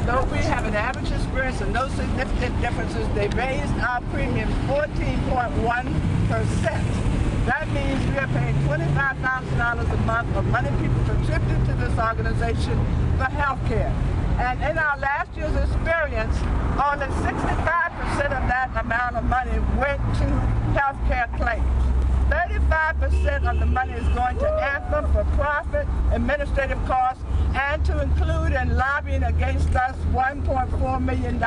Though we have an average experience of no significant differences, they raised our premiums 14.1%. That means we are paying $25,000 a month of money people contribute to this organization for health care. And in our last year's experience, only 65% of that amount of money went to health care claims. 35% of the money is going to Anthem for profit, administrative costs, and to include in lobbying against us $1.4 million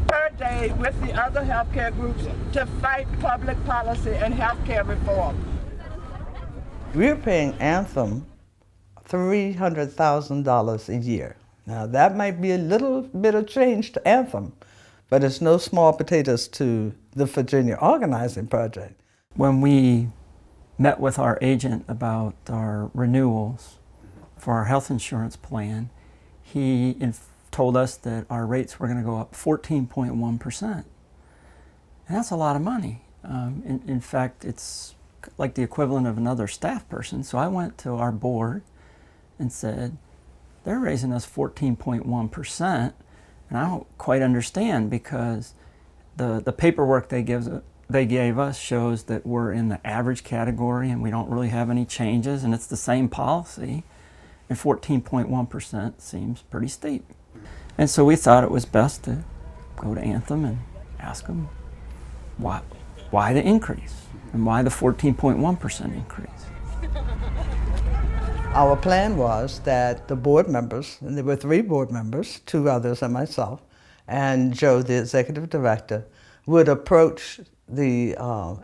per day with the other healthcare groups to fight public policy and healthcare reform. We're paying Anthem $300,000 a year. Now that might be a little bit of change to Anthem, but it's no small potatoes to the Virginia Organizing Project. When we met with our agent about our renewals for our health insurance plan, he told us that our rates were going to go up 14.1%. And that's a lot of money. In fact, it's like the equivalent of another staff person. So I went to our board and said, they're raising us 14.1%, and I don't quite understand, because the paperwork they gave us shows that we're in the average category and we don't really have any changes, and it's the same policy, and 14.1% seems pretty steep. And so we thought it was best to go to Anthem and ask them why the increase and why the 14.1% increase. Our plan was that the board members, and there were 3 board members, 2 others and myself, and Joe, the executive director, would approach the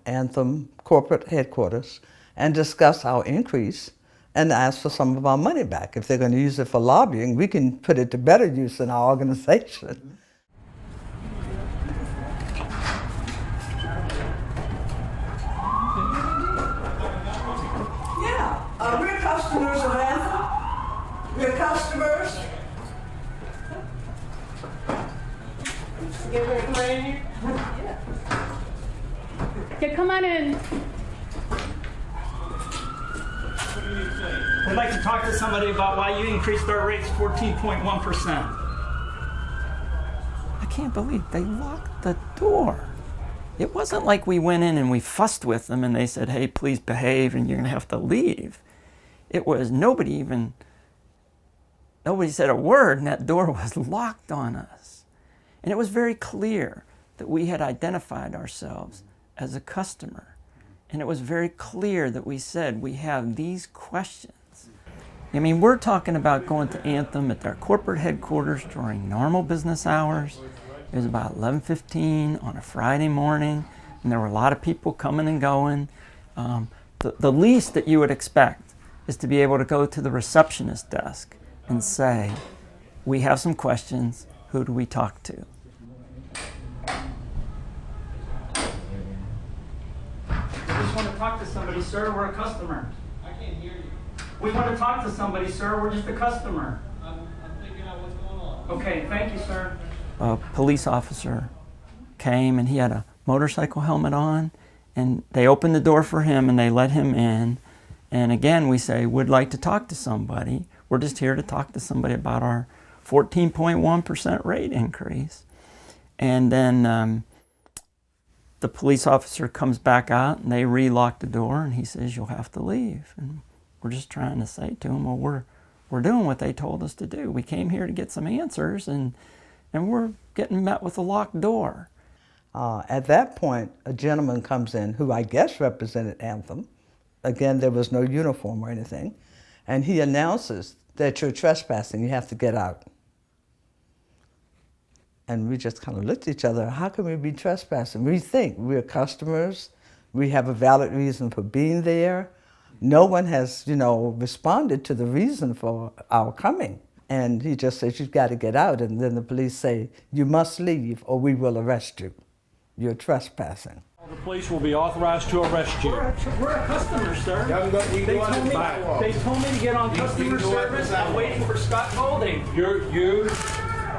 Anthem corporate headquarters and discuss our increase and ask for some of our money back. If they're going to use it for lobbying, we can put it to better use in our organization. We're customers of Anthem. We're customers. Get her playing? Yeah, come on in. I'd like to talk to somebody about why you increased our rates 14.1%. I can't believe they locked the door. It wasn't like we went in and we fussed with them and they said, hey, please behave and you're going to have to leave. It was nobody said a word, and that door was locked on us. And it was very clear that we had identified ourselves as a customer. And it was very clear that we said we have these questions. I mean, we're talking about going to Anthem at their corporate headquarters during normal business hours. It was about 11:15 on a Friday morning, and there were a lot of people coming and going. The least that you would expect is to be able to go to the receptionist desk and say, we have some questions, who do we talk to? I just want to talk to somebody, sir, we're a customer. I can't hear you. We want to talk to somebody, sir, we're just a customer. I'm figuring out what's going on. Okay, thank you, sir. A police officer came and he had a motorcycle helmet on, and they opened the door for him and they let him in. And again, we say, would like to talk to somebody. We're just here to talk to somebody about our 14.1% rate increase. And then the police officer comes back out and they relock the door and he says, you'll have to leave. And we're just trying to say to him, well, we're doing what they told us to do. We came here to get some answers, and we're getting met with a locked door. At that point, a gentleman comes in who I guess represented Anthem. Again, there was no uniform or anything. And he announces that you're trespassing, you have to get out. And we just kind of looked at each other, how can we be trespassing? We think we're customers, we have a valid reason for being there. No one has, responded to the reason for our coming. And he just says, you've got to get out. And then the police say, you must leave or we will arrest you. You're trespassing. The police will be authorized to arrest you. We're a customer, sir. They told me to get on customer service. I'm waiting for Scott Golding. You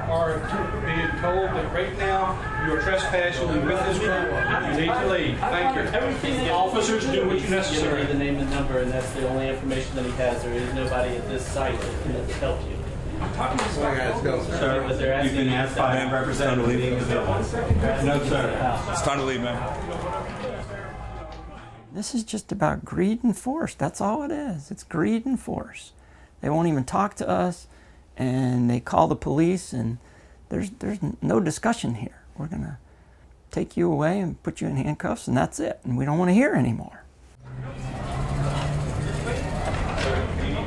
are being told that right now you are trespassing with this group. You need to leave. Thank you. The officers do what you necessary. The name and number, and that's the only information that he has. There is nobody at this site that can help you. Sir, but they're asking you can ask by a representative to leave the building. No, sir. It's time to leave, man. This is just about greed and force. That's all it is. It's greed and force. They won't even talk to us, and they call the police, and there's no discussion here. We're going to take you away and put you in handcuffs, and that's it. And we don't want to hear anymore.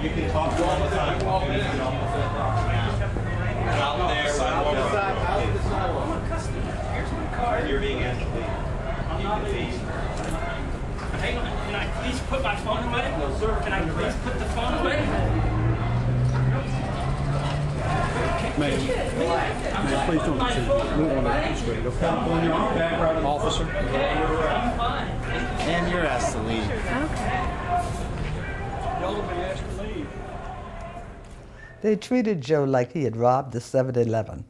You can talk to all the time. Out there, here's my card. You're being asked to leave. I'm not leaving. Hang on. Can I please put my phone away? No, sir. Can I please put the phone away? Please don't proceed. We want to straight. Okay. On your background, officer. I'm fine. And you're asked to leave. They treated Joe like he had robbed the 7-Eleven.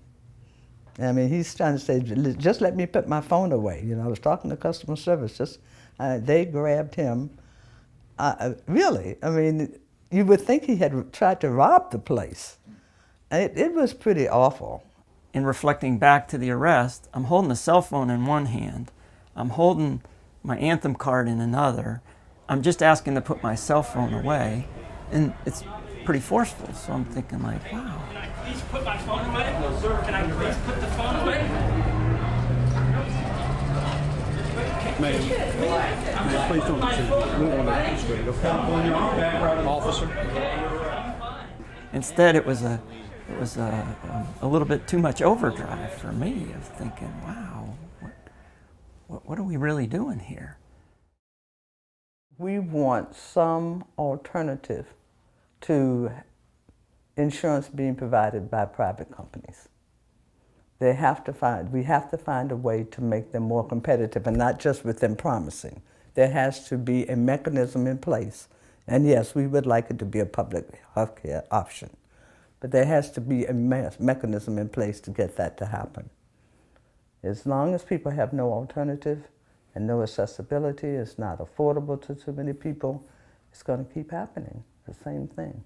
I mean, he's trying to say, just let me put my phone away. You know, I was talking to customer service. They grabbed him. Really, I mean, you would think he had tried to rob the place. It was pretty awful. In reflecting back to the arrest, I'm holding a cell phone in one hand. I'm holding my Anthem card in another. I'm just asking to put my cell phone away. And it's pretty forceful, so I'm thinking like, wow. Can I please put my phone away? No, sir. Can I please put the phone away? Please don't proceed. We want to straight. Okay. On your background, officer. Instead, it was a little bit too much overdrive for me of thinking, wow, what are we really doing here? We want some alternative to insurance being provided by private companies. We have to find a way to make them more competitive, and not just with them promising. There has to be a mechanism in place. And yes, we would like it to be a public health care option, but there has to be a mechanism in place to get that to happen. As long as people have no alternative and no accessibility, it's not affordable to too many people, it's going to keep happening, the same thing.